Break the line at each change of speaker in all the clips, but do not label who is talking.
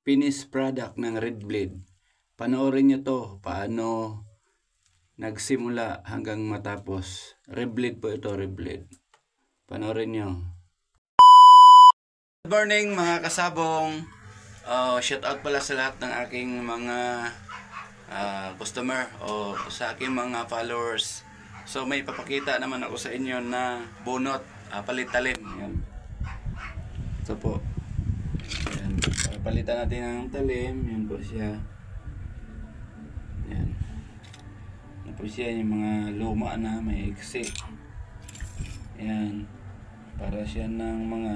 finished product ng Red Blade. Panoorin nyo to, paano nagsimula hanggang matapos. Red Blade po ito, Red Blade. Panoorin nyo. Good morning mga kasabong. Shout out pala sa lahat ng aking mga customer o sa aking mga followers. So may papakita naman ako sa inyo na bunot, palit talim. Yan. Ito po. Yan. Palitan natin ng talim. Yan po siya. Yan. Yan po siya yung mga luma na may iksi. Yan. Para siya ng mga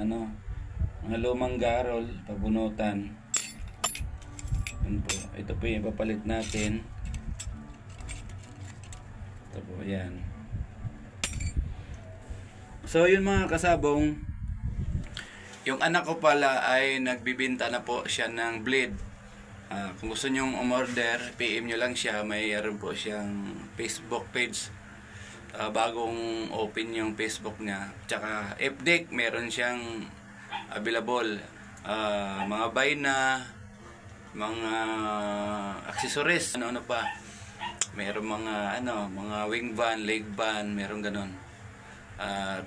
mga lumang garol, pabunutan. Yan po. Ito po yung papalit natin. Ito po, yan. So yun mga kasabong, yung anak ko pala ay nagbibinta na po siya ng blade. Kung gusto nyong umorder, PM nyo lang siya. Mayroon po siyang Facebook page. Bagong open yung Facebook niya. Tsaka FDEC, meron siyang available. Mga bayna, mga accessories, ano pa. Meron mga wing van, leg van, meron ganon.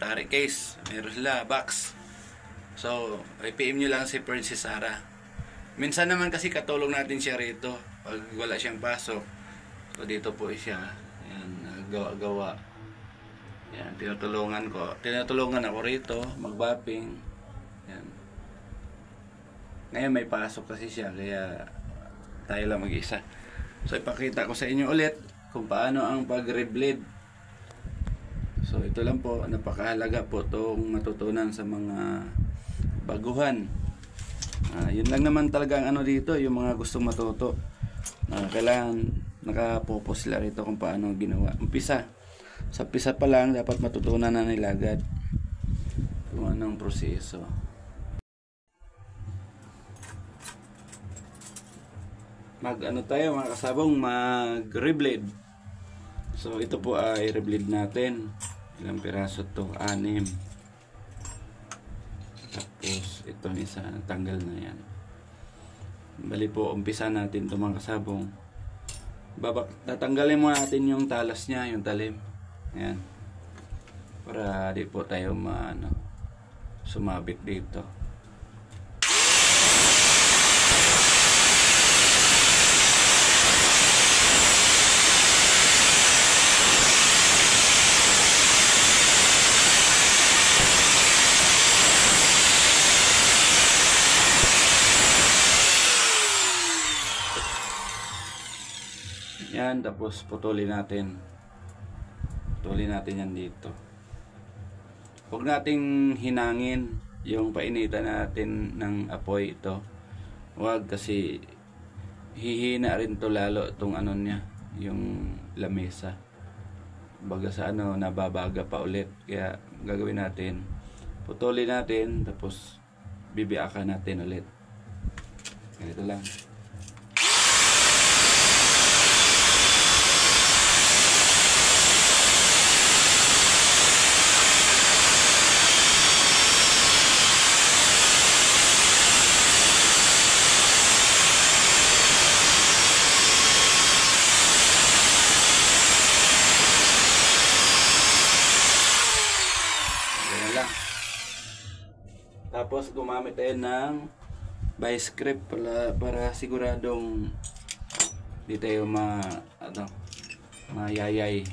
Tarik case, meron sila, box. So, PM nyo lang si Princess Sarah. Minsan naman kasi katulong natin siya rito pag wala siyang pasok. So, dito po siya. Ayan, gawa-gawa. Ayan, tinutulungan ako rito, magbapping. Ayan. Ngayon may pasok kasi siya, kaya tayo lang mag-isa. So, ipakita ko sa inyo ulit kung paano ang pag-red blade. So, ito lang po, napakahalaga po itong matutunan sa mga baguhan. Yun lang naman talaga ang dito, yung mga gustong matuto. Kailangan nakapopos sila rito kung paano ginawa. Umpisa. Sa umpisa pa lang, dapat matutunan na nila agad kung anong proseso. Tayo mga kasabong, mag-reblade. So ito po ay reblade natin. Ilang piraso to? 6. Tapos itong isa, tanggal na yan. Bali po, umpisa natin ito mga kasabong. Tatanggalin muna natin yung talas niya, yung talim. Ayan. Para di po tayo sumabit dito. Yan, tapos putulin natin yan dito. Huwag nating hinangin yung painitan natin ng apoy ito. Huwag, kasi hihina rin to lalo itong niya, yung lamesa. Baga sa nababaga pa ulit. Kaya gagawin natin, putulin natin, tapos bibiakan natin ulit. Ganito lang. Tapos gumamit tayo ng vice grip para siguradong di tayo mayayay.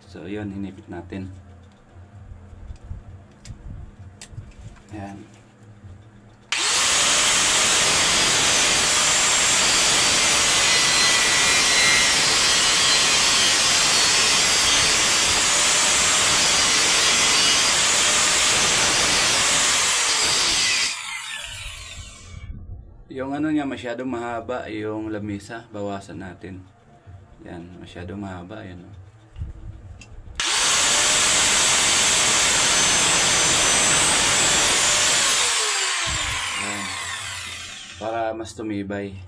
So yun, hinipit natin. Ayan. Yung niya masyadong mahaba, yung lamesa, bawasan natin. Yan, masyadong mahaba, yan. Yan. Para mas tumibay.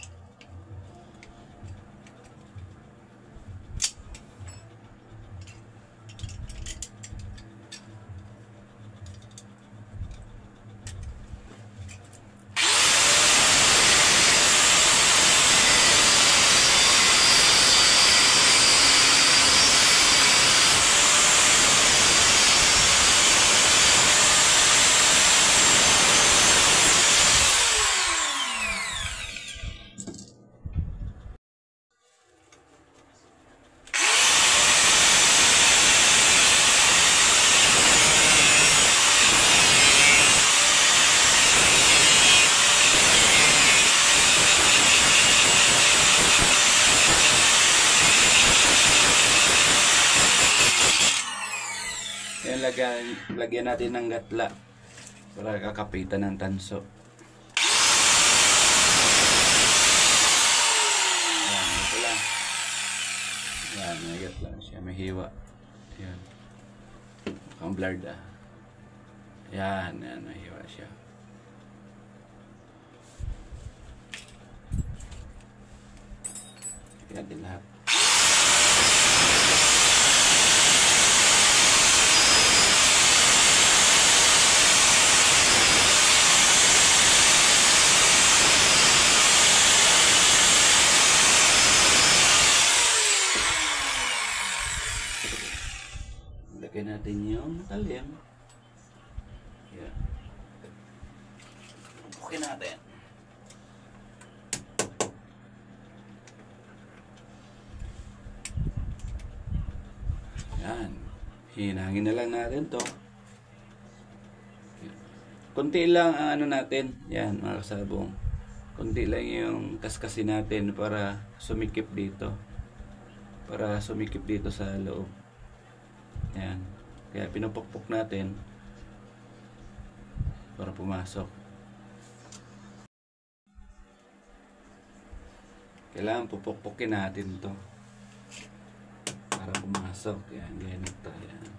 lagyan natin ng gatla para kakapitan ng tanso. Yan, ito lang. Yan, may gatla siya, may hiwa. Yan. Mukhang blurred ah. Yan, may hiwa siya. Yan din lahat. Lagyan natin yung talim. Yan. Pupukin natin. Yan. Hinangin na lang natin to. Kunti lang ang ano natin. Yan mga kasabong. Kunti lang yung kaskasin natin para sumikip dito. Para sumikip dito sa loob. Yan. Kaya pinupukpok natin para pumasok. Kailangan pupukpukin natin to para pumasok. Yan, ganito. Yan.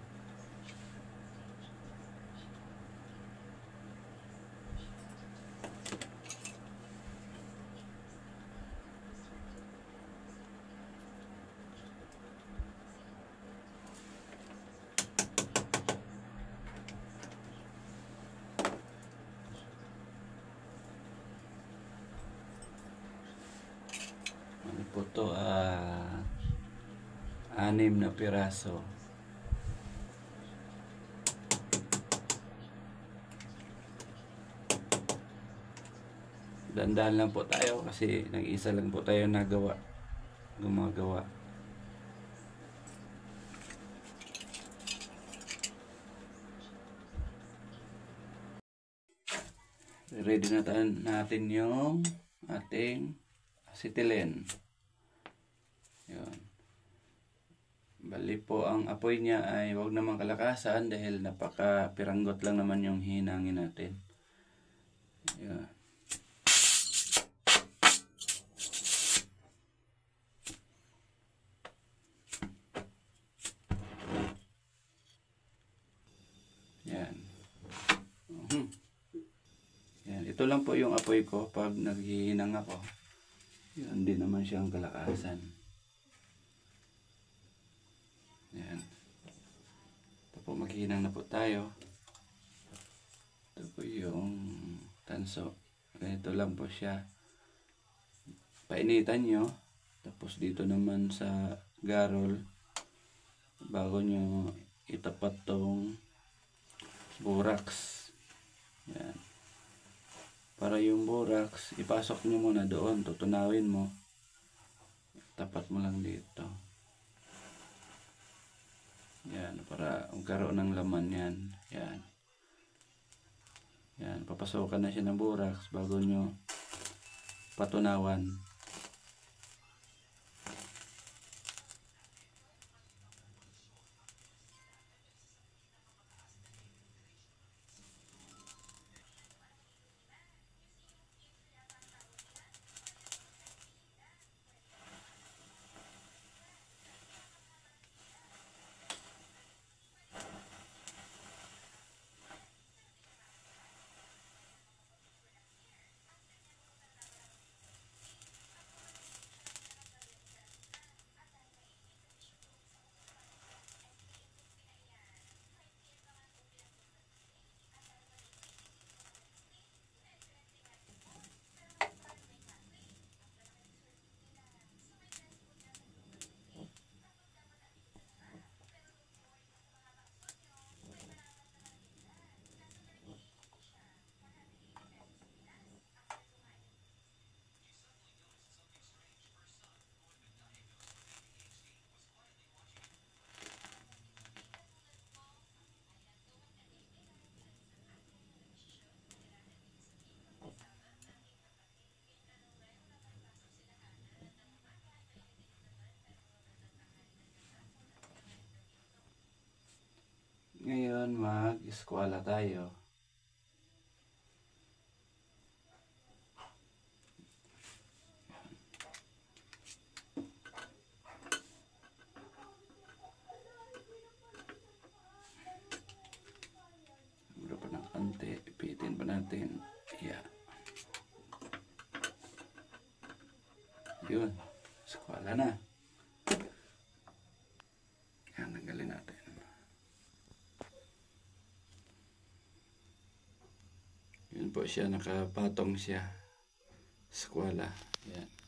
Ano po to? 6 na piraso. Dandahan lang po tayo kasi nag-isa lang po tayo gumagawa. Ready na natin yung ating acetylene. Yun. Bali po ang apoy niya ay huwag namang kalakasan dahil napaka-piranggot lang naman yung hinangin natin. Yun. Yan. Yan. Ito lang po yung apoy ko pag naghihinang ako. Yan din naman siyang kalakasan. Yan. Ito po, maghihinang na po tayo. Ito po yung tanso. Ganito lang po siya. Painitan nyo. Tapos dito naman sa garol, bago nyo itapat tong borax. Yan. Para yung borax, ipasok nyo muna doon. Tutunawin mo. Tapat mo lang dito. Yan, para magkaroon ng laman yan. Yan. Yan, papasokan na siya ng borax bago nyo patunawan. Mag-eskwela tayo. Siguro pa ng konti. Ipitin pa natin. Yeah. Yun. Eskwela na. Yan, tanggalin natin. Yun po siya, nakapatong siya. Eskwela. Yan.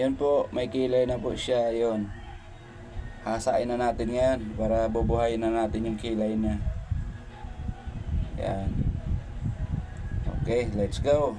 Yan po, may kilay na po siya. Yun. Hasain na natin yan para bubuhayin na natin yung kilay na. Yan. Okay, let's go.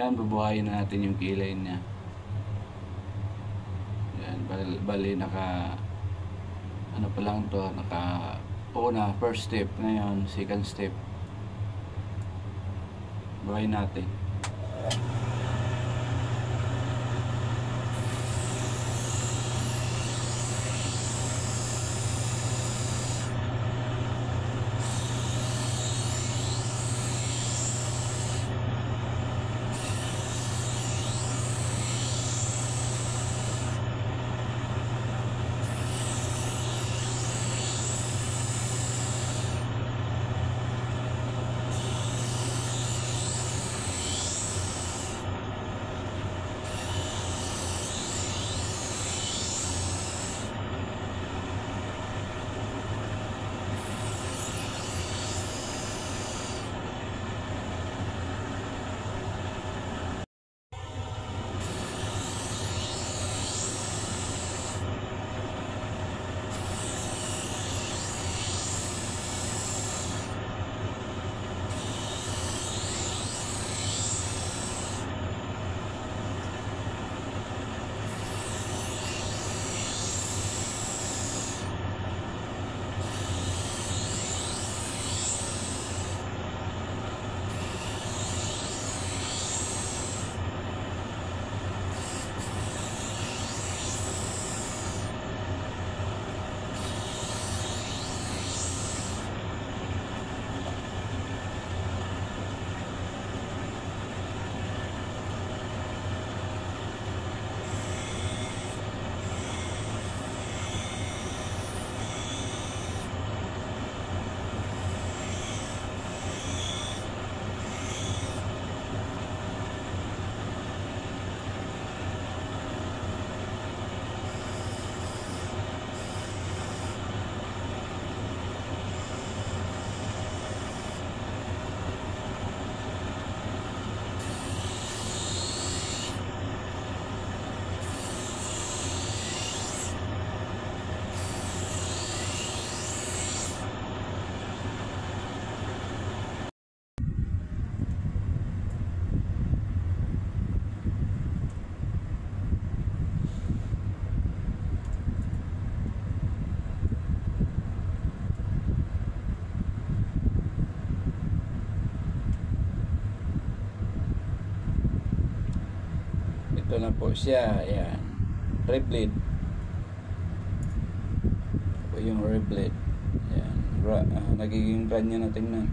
Yan, bubuhayin na natin yung kilay niya. Yan, bali naka ano pa lang to, naka una, first step, ngayon second step. Buhayin natin. Ito na po siya, ayan, rev blade. Ito yung rev blade. Ayan, nagiging brand niya na, tingnan.